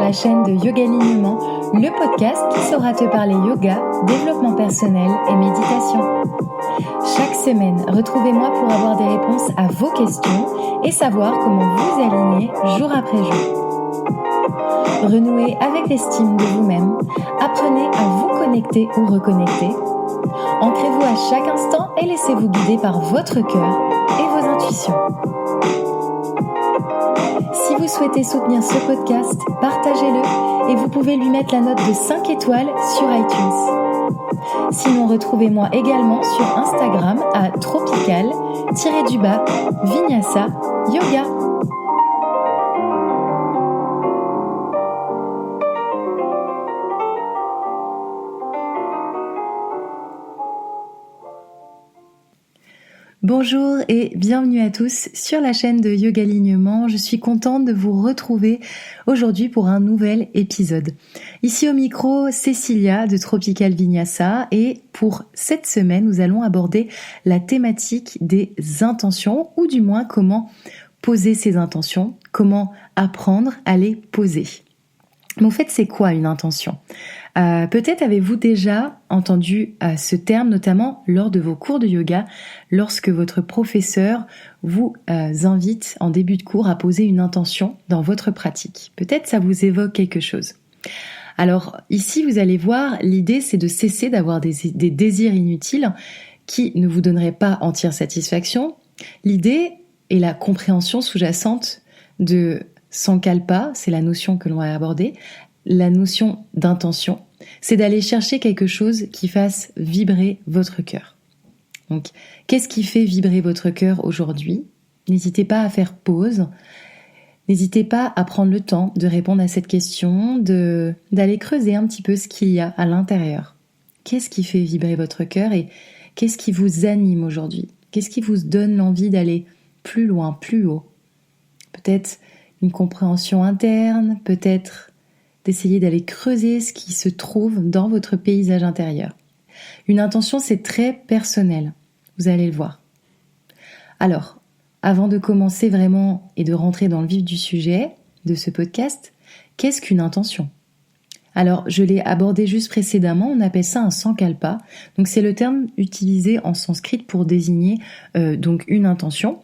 la chaîne de Yoga Alignement, le podcast qui saura te parler yoga, développement personnel et méditation. Chaque semaine, retrouvez-moi pour avoir des réponses à vos questions et savoir comment vous aligner jour après jour. Renouez avec l'estime de vous-même, apprenez à vous connecter ou reconnecter. Ancrez-vous à chaque instant et laissez-vous guider par votre cœur et vos intuitions. Si vous souhaitez soutenir ce podcast, partagez-le et vous pouvez lui mettre la note de 5 étoiles sur iTunes. Sinon, retrouvez-moi également sur Instagram à tropical-vinyasa yoga. Bonjour et bienvenue à tous sur la chaîne de Yoga Alignement. Je suis contente de vous retrouver aujourd'hui pour un nouvel épisode. Ici au micro, Cécilia de Tropical Vinyasa et pour cette semaine, nous allons aborder la thématique des intentions ou du moins comment poser ces intentions, comment apprendre à les poser. Mais en fait, c'est quoi une intention ? Peut-être avez-vous déjà entendu ce terme, notamment lors de vos cours de yoga, lorsque votre professeur vous invite en début de cours à poser une intention dans votre pratique. Peut-être ça vous évoque quelque chose. Alors ici, vous allez voir, l'idée c'est de cesser d'avoir des désirs inutiles qui ne vous donneraient pas entière satisfaction. L'idée est la compréhension sous-jacente de Sankalpa, c'est la notion que l'on va aborder. La notion d'intention, c'est d'aller chercher quelque chose qui fasse vibrer votre cœur. Donc, qu'est-ce qui fait vibrer votre cœur aujourd'hui ? N'hésitez pas à faire pause. N'hésitez pas à prendre le temps de répondre à cette question, d'aller creuser un petit peu ce qu'il y a à l'intérieur. Qu'est-ce qui fait vibrer votre cœur et qu'est-ce qui vous anime aujourd'hui ? Qu'est-ce qui vous donne l'envie d'aller plus loin, plus haut ? Peut-être une compréhension interne, peut-être d'essayer d'aller creuser ce qui se trouve dans votre paysage intérieur. Une intention, c'est très personnel, vous allez le voir. Alors, avant de commencer vraiment et de rentrer dans le vif du sujet de ce podcast, qu'est-ce qu'une intention ? Alors, je l'ai abordé juste précédemment, on appelle ça un sankalpa. Donc, c'est le terme utilisé en sanskrit pour désigner donc une intention.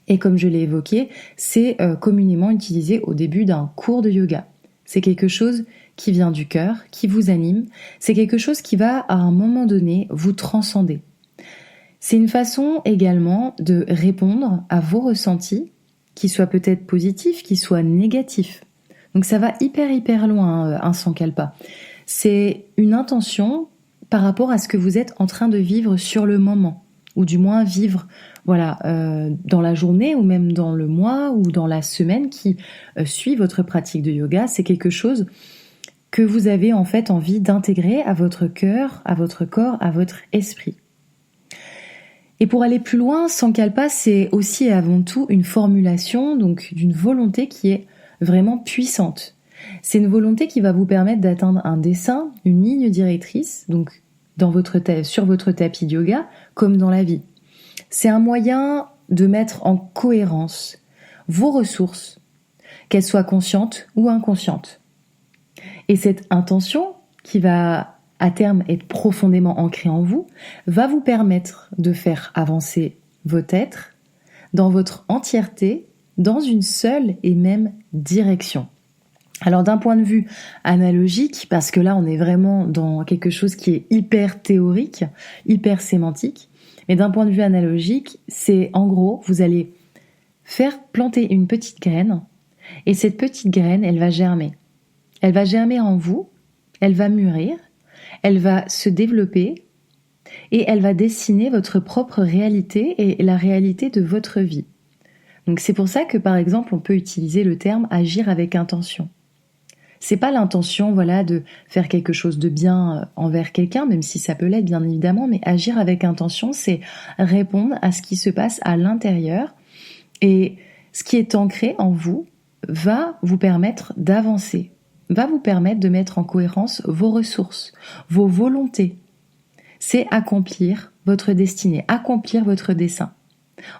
Et comme je l'ai évoqué, c'est communément utilisé au début d'un cours de yoga. C'est quelque chose qui vient du cœur, qui vous anime. C'est quelque chose qui va, à un moment donné, vous transcender. C'est une façon également de répondre à vos ressentis, qui soient peut-être positifs, qui soient négatifs. Donc ça va hyper loin, un sankalpa. C'est une intention par rapport à ce que vous êtes en train de vivre sur le moment, ou du moins vivre dans la journée ou même dans le mois ou dans la semaine qui suit votre pratique de yoga. C'est quelque chose que vous avez en fait envie d'intégrer à votre cœur, à votre corps, à votre esprit. Et pour aller plus loin, Sankalpa, c'est aussi et avant tout une formulation, donc d'une volonté qui est vraiment puissante. C'est une volonté qui va vous permettre d'atteindre un dessein, une ligne directrice, donc sur votre tapis de yoga, comme dans la vie. C'est un moyen de mettre en cohérence vos ressources, qu'elles soient conscientes ou inconscientes. Et cette intention, qui va à terme être profondément ancrée en vous, va vous permettre de faire avancer votre être dans votre entièreté, dans une seule et même direction. Alors d'un point de vue analogique, parce que là on est vraiment dans quelque chose qui est hyper théorique, hyper sémantique, mais d'un point de vue analogique, c'est en gros, vous allez faire planter une petite graine, et cette petite graine, elle va germer. Elle va germer en vous, elle va mûrir, elle va se développer, et elle va dessiner votre propre réalité et la réalité de votre vie. Donc c'est pour ça que par exemple, on peut utiliser le terme agir avec intention. C'est pas l'intention, de faire quelque chose de bien envers quelqu'un, même si ça peut l'être bien évidemment, mais agir avec intention, c'est répondre à ce qui se passe à l'intérieur et ce qui est ancré en vous va vous permettre d'avancer, va vous permettre de mettre en cohérence vos ressources, vos volontés. C'est accomplir votre destinée, accomplir votre dessein.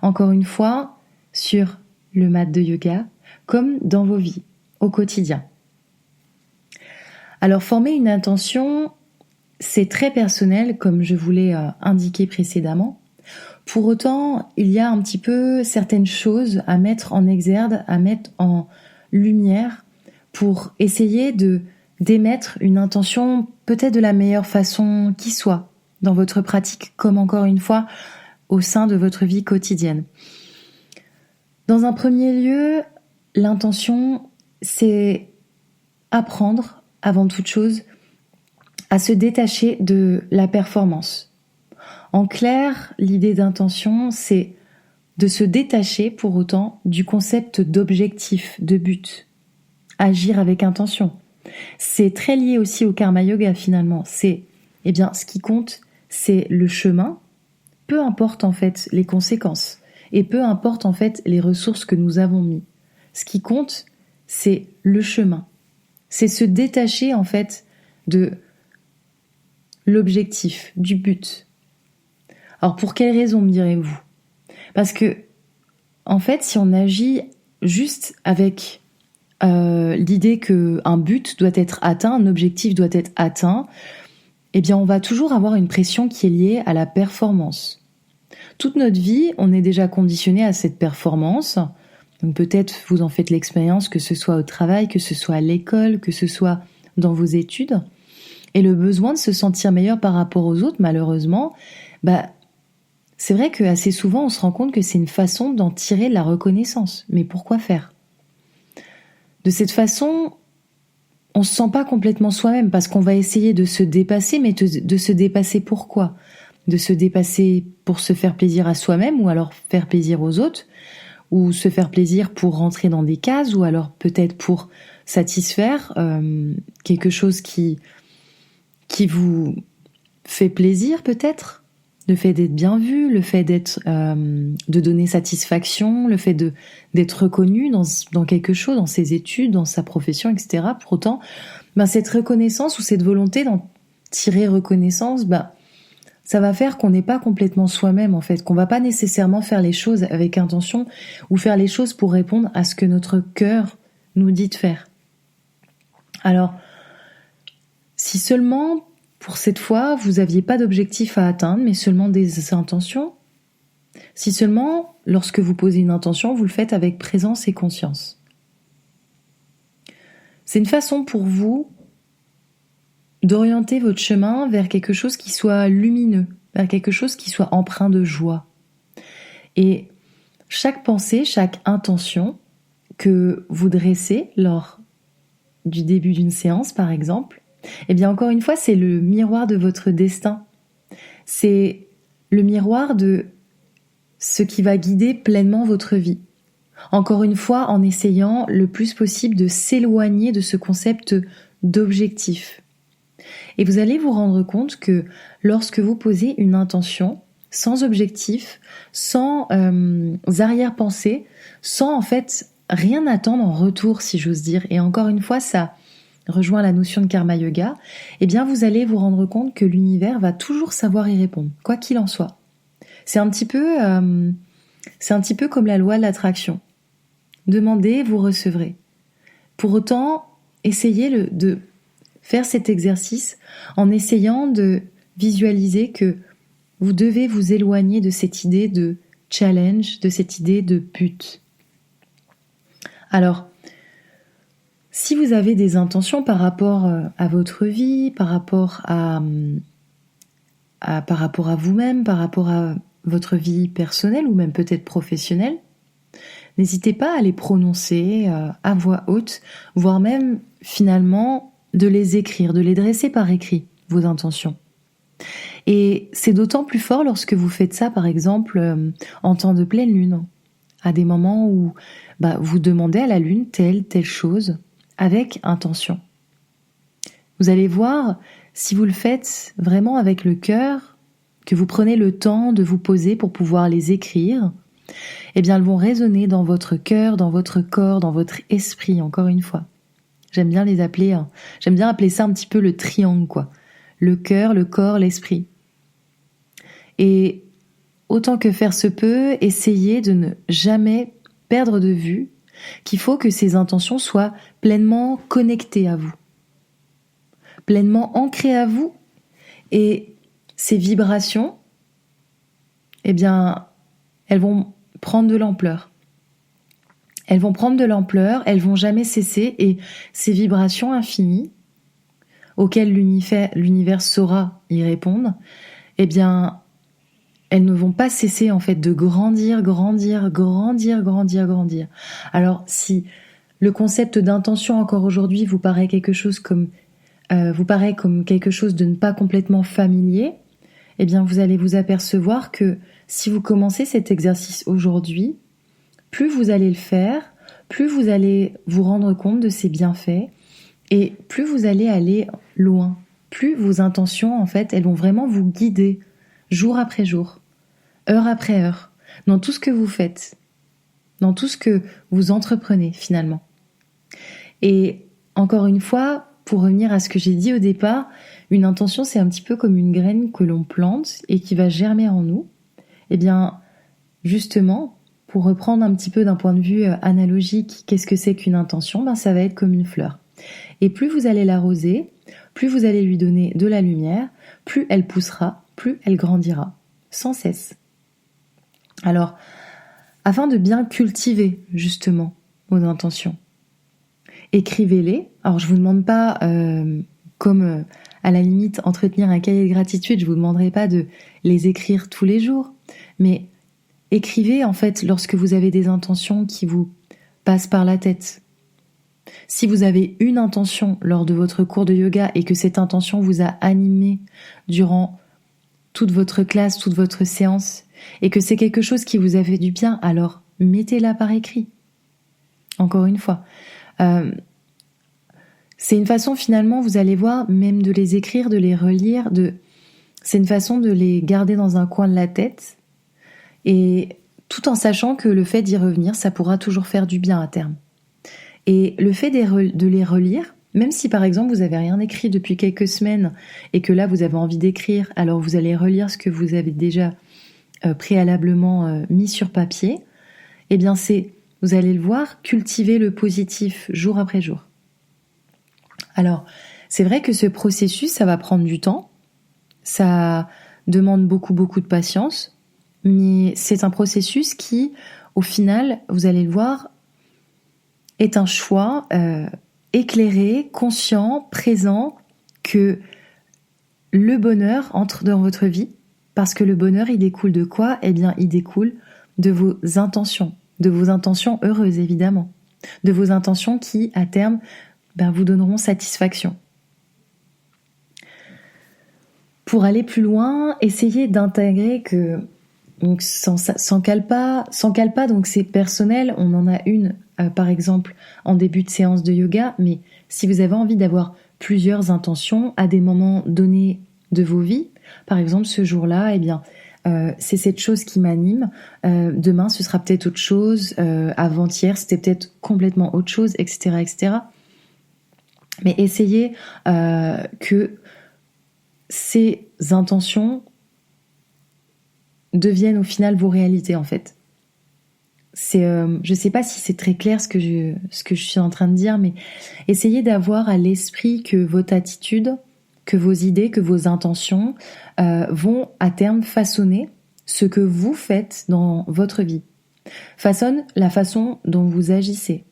Encore une fois, sur le mat de yoga, comme dans vos vies, au quotidien. Alors former une intention, c'est très personnel comme je vous l'ai indiqué précédemment. Pour autant, il y a un petit peu certaines choses à mettre en exergue, à mettre en lumière pour essayer d'émettre une intention peut-être de la meilleure façon qui soit dans votre pratique, comme encore une fois au sein de votre vie quotidienne. Dans un premier lieu, l'intention, c'est apprendre avant toute chose à se détacher de la performance. En clair, l'idée d'intention, c'est de se détacher pour autant du concept d'objectif, de but. Agir avec intention. C'est très lié aussi au karma yoga finalement. Ce qui compte, c'est le chemin, peu importe en fait les conséquences et peu importe en fait les ressources que nous avons mis. Ce qui compte, c'est le chemin. C'est se détacher en fait de l'objectif, du but. Alors pour quelle raison me direz-vous ? Parce que en fait, si on agit juste avec l'idée qu'un but doit être atteint, un objectif doit être atteint, eh bien on va toujours avoir une pression qui est liée à la performance. Toute notre vie, on est déjà conditionné à cette performance. Donc peut-être vous en faites l'expérience, que ce soit au travail, que ce soit à l'école, que ce soit dans vos études. Et le besoin de se sentir meilleur par rapport aux autres, malheureusement, c'est vrai qu'assez souvent on se rend compte que c'est une façon d'en tirer de la reconnaissance. Mais pourquoi faire ? De cette façon, on se sent pas complètement soi-même parce qu'on va essayer de se dépasser, mais de se dépasser pourquoi ? De se dépasser pour se faire plaisir à soi-même ou alors faire plaisir aux autres, ou se faire plaisir pour rentrer dans des cases, ou alors peut-être pour satisfaire quelque chose qui vous fait plaisir peut-être, le fait d'être bien vu, le fait de donner satisfaction, le fait d'être reconnu dans quelque chose, dans ses études, dans sa profession, etc. Pour autant, cette reconnaissance ou cette volonté d'en tirer reconnaissance, ça va faire qu'on n'est pas complètement soi-même en fait, qu'on va pas nécessairement faire les choses avec intention ou faire les choses pour répondre à ce que notre cœur nous dit de faire. Alors, si seulement pour cette fois vous aviez pas d'objectif à atteindre, mais seulement des intentions, si seulement lorsque vous posez une intention, vous le faites avec présence et conscience. C'est une façon pour vous d'orienter votre chemin vers quelque chose qui soit lumineux, vers quelque chose qui soit empreint de joie. Et chaque pensée, chaque intention que vous dressez lors du début d'une séance, par exemple, eh bien encore une fois, c'est le miroir de votre destin. C'est le miroir de ce qui va guider pleinement votre vie. Encore une fois, en essayant le plus possible de s'éloigner de ce concept d'objectif. Et vous allez vous rendre compte que lorsque vous posez une intention, sans objectif, sans arrière-pensée, sans en fait rien attendre en retour, si j'ose dire, et encore une fois, ça rejoint la notion de karma yoga, eh bien vous allez vous rendre compte que l'univers va toujours savoir y répondre, quoi qu'il en soit. C'est un petit peu comme la loi de l'attraction. Demandez, vous recevrez. Pour autant, essayez de faire cet exercice en essayant de visualiser que vous devez vous éloigner de cette idée de challenge, de cette idée de but. Alors, si vous avez des intentions par rapport à votre vie, par rapport à vous-même, par rapport à votre vie personnelle ou même peut-être professionnelle, n'hésitez pas à les prononcer à voix haute, voire même finalement de les écrire, de les dresser par écrit, vos intentions. Et c'est d'autant plus fort lorsque vous faites ça, par exemple, en temps de pleine lune, à des moments où vous demandez à la lune telle chose avec intention. Vous allez voir, si vous le faites vraiment avec le cœur, que vous prenez le temps de vous poser pour pouvoir les écrire, eh bien elles vont résonner dans votre cœur, dans votre corps, dans votre esprit, encore une fois. J'aime bien appeler ça un petit peu le triangle, quoi. Le cœur, le corps, l'esprit. Et autant que faire se peut, essayez de ne jamais perdre de vue qu'il faut que ces intentions soient pleinement connectées à vous. pleinement ancrées à vous. Et ces vibrations, eh bien, elles vont prendre de l'ampleur. Elles vont prendre de l'ampleur, elles vont jamais cesser, et ces vibrations infinies, auxquelles l'univers saura y répondre, eh bien, elles ne vont pas cesser en fait de grandir. Alors, si le concept d'intention encore aujourd'hui vous paraît comme quelque chose de ne pas complètement familier, eh bien, vous allez vous apercevoir que si vous commencez cet exercice aujourd'hui, plus vous allez le faire, plus vous allez vous rendre compte de ses bienfaits, et plus vous allez aller loin, plus vos intentions, en fait, elles vont vraiment vous guider jour après jour, heure après heure, dans tout ce que vous faites, dans tout ce que vous entreprenez finalement. Et encore une fois, pour revenir à ce que j'ai dit au départ, une intention, c'est un petit peu comme une graine que l'on plante et qui va germer en nous. Eh bien, justement, pour reprendre un petit peu d'un point de vue analogique, qu'est-ce que c'est qu'une intention ? Ça va être comme une fleur. Et plus vous allez l'arroser, plus vous allez lui donner de la lumière, plus elle poussera, plus elle grandira, sans cesse. Alors, afin de bien cultiver justement vos intentions, écrivez-les. Alors, je vous demande pas, comme à la limite entretenir un cahier de gratitude, je vous demanderai pas de les écrire tous les jours, mais écrivez en fait lorsque vous avez des intentions qui vous passent par la tête. Si vous avez une intention lors de votre cours de yoga et que cette intention vous a animé durant toute votre classe, toute votre séance, et que c'est quelque chose qui vous a fait du bien, alors mettez-la par écrit. Encore une fois. C'est une façon finalement, vous allez voir, même de les écrire, de les relire, c'est une façon de les garder dans un coin de la tête, et tout en sachant que le fait d'y revenir, ça pourra toujours faire du bien à terme. Et le fait de les relire, même si par exemple vous n'avez rien écrit depuis quelques semaines et que là vous avez envie d'écrire, alors vous allez relire ce que vous avez déjà préalablement mis sur papier, eh bien vous allez le voir, cultiver le positif jour après jour. Alors, c'est vrai que ce processus, ça va prendre du temps, ça demande beaucoup de patience, mais c'est un processus qui, au final, vous allez le voir, est un choix éclairé, conscient, présent, que le bonheur entre dans votre vie, parce que le bonheur, il découle de quoi ? Eh bien, il découle de vos intentions heureuses, évidemment, de vos intentions qui, à terme, vous donneront satisfaction. Pour aller plus loin, essayez d'intégrer que, donc sans calpa, donc c'est personnel, on en a une par exemple en début de séance de yoga, mais si vous avez envie d'avoir plusieurs intentions à des moments donnés de vos vies, par exemple ce jour-là, eh bien c'est cette chose qui m'anime, demain ce sera peut-être autre chose, avant-hier c'était peut-être complètement autre chose, etc. Mais essayez que ces intentions deviennent au final vos réalités en fait. Je sais pas si c'est très clair ce que je suis en train de dire, mais essayez d'avoir à l'esprit que votre attitude, que vos idées, que vos intentions vont à terme façonner ce que vous faites dans votre vie, façonne la façon dont vous agissez,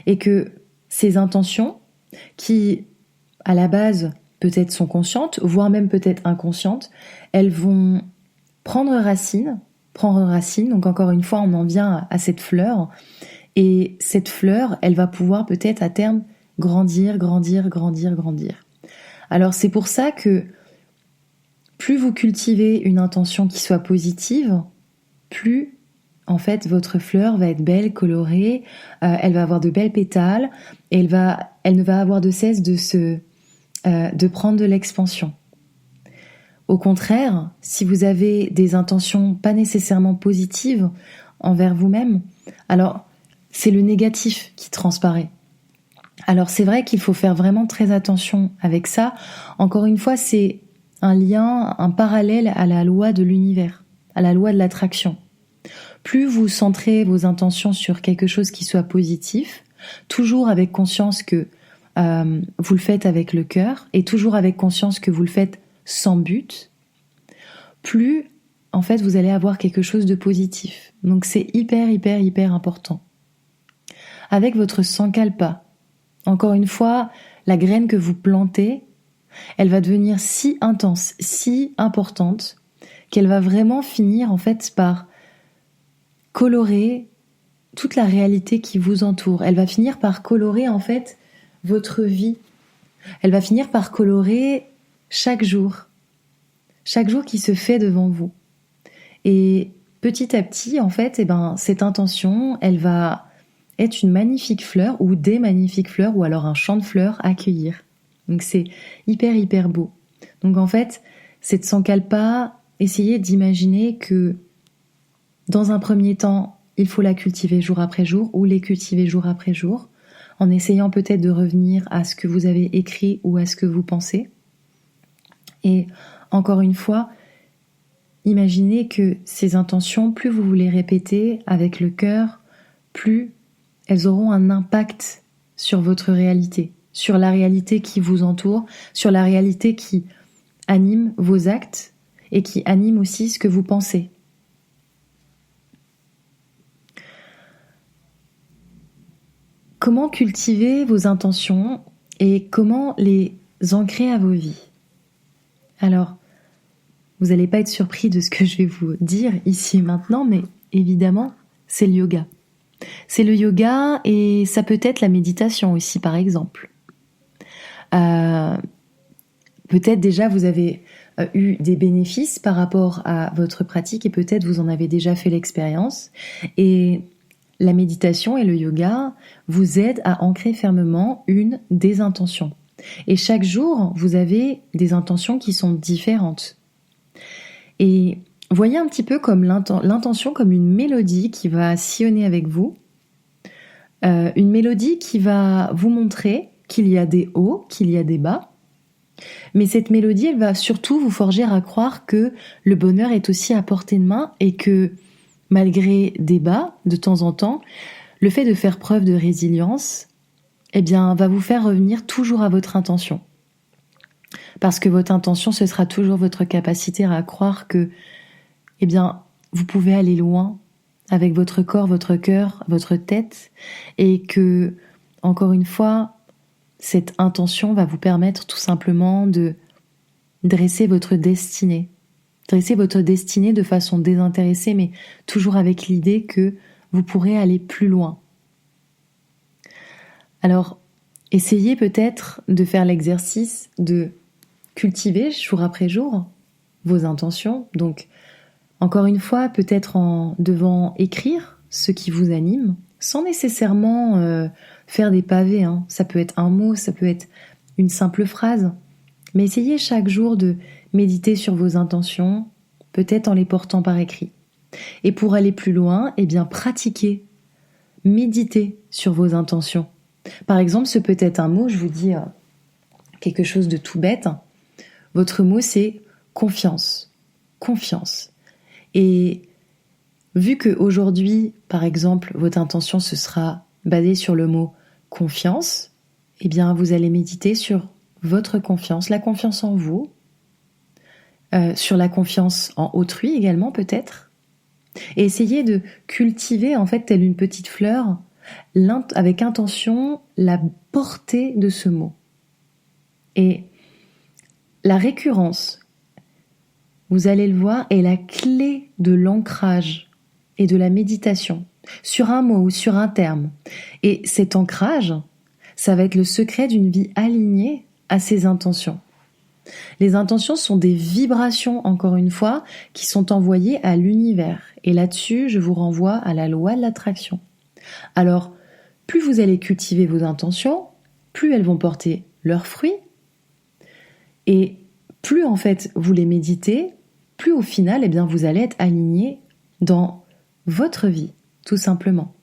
et que ces intentions qui à la base peut-être sont conscientes, voire même peut-être inconscientes, elles vont prendre racine. Donc encore une fois, on en vient à cette fleur. Et cette fleur, elle va pouvoir peut-être à terme grandir. Alors c'est pour ça que plus vous cultivez une intention qui soit positive, plus en fait votre fleur va être belle, colorée, elle va avoir de belles pétales, et elle ne va avoir de cesse de prendre de l'expansion. Au contraire, si vous avez des intentions pas nécessairement positives envers vous-même, alors c'est le négatif qui transparaît. Alors c'est vrai qu'il faut faire vraiment très attention avec ça. Encore une fois, c'est un lien, un parallèle à la loi de l'univers, à la loi de l'attraction. Plus vous centrez vos intentions sur quelque chose qui soit positif, toujours avec conscience que vous le faites avec le cœur et toujours avec conscience que vous le faites sans but, plus en fait vous allez avoir quelque chose de positif. Donc c'est hyper important. Avec votre sankalpa, encore une fois, la graine que vous plantez, elle va devenir si intense, si importante, qu'elle va vraiment finir en fait par colorer toute la réalité qui vous entoure. Elle va finir par colorer en fait votre vie. Elle va finir par colorer chaque jour qui se fait devant vous. Et petit à petit, en fait, cette intention, elle va être une magnifique fleur ou des magnifiques fleurs ou alors un champ de fleurs à cueillir. Donc c'est hyper beau. Donc en fait, cette sankalpa, essayez d'imaginer que dans un premier temps, il faut la cultiver jour après jour ou les cultiver jour après jour, en essayant peut-être de revenir à ce que vous avez écrit ou à ce que vous pensez. Et encore une fois, imaginez que ces intentions, plus vous les répétez avec le cœur, plus elles auront un impact sur votre réalité, sur la réalité qui vous entoure, sur la réalité qui anime vos actes et qui anime aussi ce que vous pensez. Comment cultiver vos intentions et comment les ancrer à vos vies? Alors, vous n'allez pas être surpris de ce que je vais vous dire ici et maintenant, mais évidemment, c'est le yoga. C'est le yoga et ça peut être la méditation aussi, par exemple. Peut-être déjà vous avez eu des bénéfices par rapport à votre pratique et peut-être vous en avez déjà fait l'expérience. Et la méditation et le yoga vous aident à ancrer fermement une des intentions. Et chaque jour, vous avez des intentions qui sont différentes. Et voyez un petit peu comme l'intention comme une mélodie qui va sillonner avec vous. Une mélodie qui va vous montrer qu'il y a des hauts, qu'il y a des bas. Mais cette mélodie, elle va surtout vous forger à croire que le bonheur est aussi à portée de main et que malgré des bas, de temps en temps, le fait de faire preuve de résilience, va vous faire revenir toujours à votre intention. Parce que votre intention, ce sera toujours votre capacité à croire que, vous pouvez aller loin avec votre corps, votre cœur, votre tête, et que, encore une fois, cette intention va vous permettre tout simplement de dresser votre destinée. Dresser votre destinée de façon désintéressée, mais toujours avec l'idée que vous pourrez aller plus loin. Alors, essayez peut-être de faire l'exercice de cultiver jour après jour vos intentions. Donc, encore une fois, peut-être en devant écrire ce qui vous anime, sans nécessairement faire des pavés. Ça peut être un mot, ça peut être une simple phrase. Mais essayez chaque jour de méditer sur vos intentions, peut-être en les portant par écrit. Et pour aller plus loin, pratiquez, méditez sur vos intentions. Par exemple, ce peut être un mot, je vous dis quelque chose de tout bête. Votre mot, c'est confiance. Confiance. Et vu qu'aujourd'hui, par exemple, votre intention se sera basée sur le mot confiance, vous allez méditer sur votre confiance, la confiance en vous, sur la confiance en autrui également peut-être, et essayez de cultiver en fait telle une petite fleur, avec intention, la portée de ce mot. Et la récurrence, vous allez le voir, est la clé de l'ancrage et de la méditation sur un mot ou sur un terme. Et cet ancrage, ça va être le secret d'une vie alignée à ses intentions. Les intentions sont des vibrations, encore une fois, qui sont envoyées à l'univers. Et là-dessus, je vous renvoie à la loi de l'attraction. Alors, plus vous allez cultiver vos intentions, plus elles vont porter leurs fruits. Et plus en fait vous les méditez, plus au final, vous allez être aligné dans votre vie, tout simplement.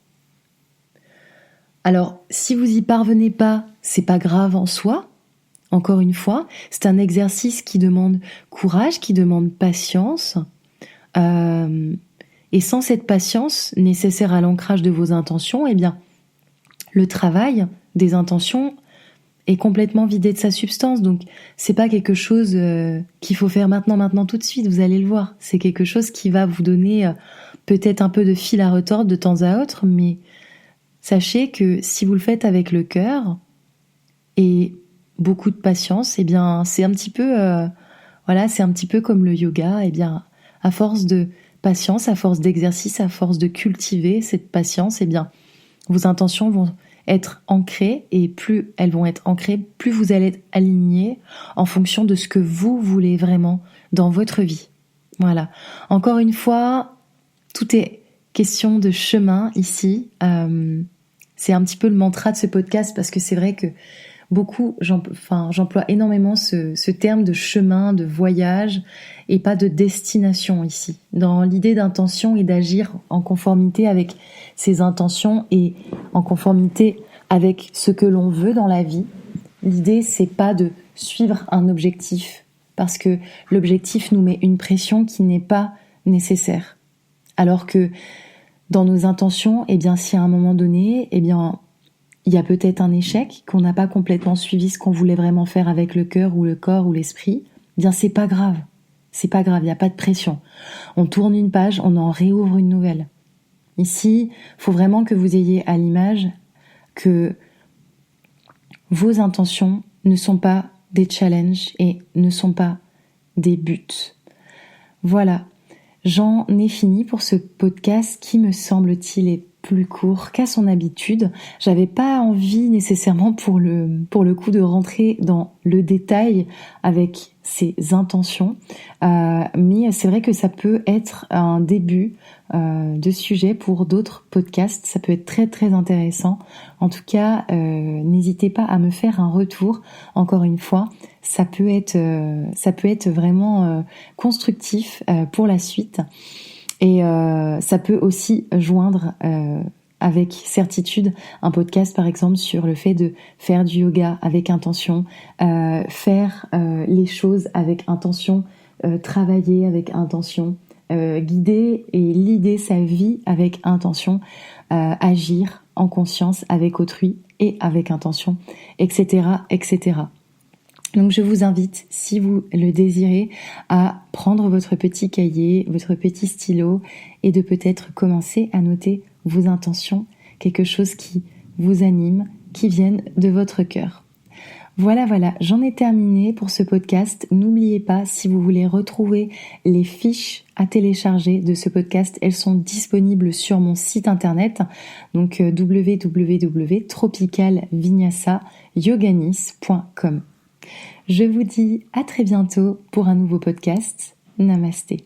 Alors, si vous y parvenez pas, c'est pas grave en soi. Encore une fois, c'est un exercice qui demande courage, qui demande patience. Et sans cette patience nécessaire à l'ancrage de vos intentions, le travail des intentions, est complètement vidé de sa substance. Donc c'est pas quelque chose qu'il faut faire maintenant tout de suite, vous allez le voir. C'est quelque chose qui va vous donner peut-être un peu de fil à retordre de temps à autre, mais sachez que si vous le faites avec le cœur et beaucoup de patience, eh bien c'est un petit peu c'est un petit peu comme le yoga. Eh bien à force de patience, à force d'exercice, à force de cultiver cette patience, eh bien vos intentions vont être ancrées, et plus elles vont être ancrées, plus vous allez être aligné en fonction de ce que vous voulez vraiment dans votre vie. Voilà. Encore une fois, tout est question de chemin ici. C'est un petit peu le mantra de ce podcast, parce que c'est vrai que j'emploie énormément ce terme de chemin, de voyage, et pas de destination ici. Dans l'idée d'intention et d'agir en conformité avec ses intentions et en conformité avec ce que l'on veut dans la vie, l'idée c'est pas de suivre un objectif, parce que l'objectif nous met une pression qui n'est pas nécessaire. Alors que dans nos intentions, eh bien si à un moment donné, eh bien il y a peut-être un échec, qu'on n'a pas complètement suivi ce qu'on voulait vraiment faire avec le cœur ou le corps ou l'esprit, eh bien c'est pas grave. C'est pas grave, il n'y a pas de pression. On tourne une page, on en réouvre une nouvelle. Ici, il faut vraiment que vous ayez à l'image que vos intentions ne sont pas des challenges et ne sont pas des buts. Voilà, j'en ai fini pour ce podcast qui, me semble-t-il, est plus court qu'à son habitude. J'avais pas envie nécessairement pour le coup de rentrer dans le détail avec ses intentions, mais c'est vrai que ça peut être un début de sujet pour d'autres podcasts. Ça peut être très très intéressant. En tout cas, n'hésitez pas à me faire un retour. Encore une fois, ça peut être vraiment constructif pour la suite. Et ça peut aussi joindre avec certitude un podcast, par exemple, sur le fait de faire du yoga avec intention, faire les choses avec intention, travailler avec intention, guider et leader sa vie avec intention, agir en conscience avec autrui et avec intention, etc., etc. Donc je vous invite, si vous le désirez, à prendre votre petit cahier, votre petit stylo, et de peut-être commencer à noter vos intentions, quelque chose qui vous anime, qui viennent de votre cœur. Voilà, j'en ai terminé pour ce podcast. N'oubliez pas, si vous voulez retrouver les fiches à télécharger de ce podcast, elles sont disponibles sur mon site internet, donc www.tropicalvinyasa-yoganis.com. Je vous dis à très bientôt pour un nouveau podcast. Namasté.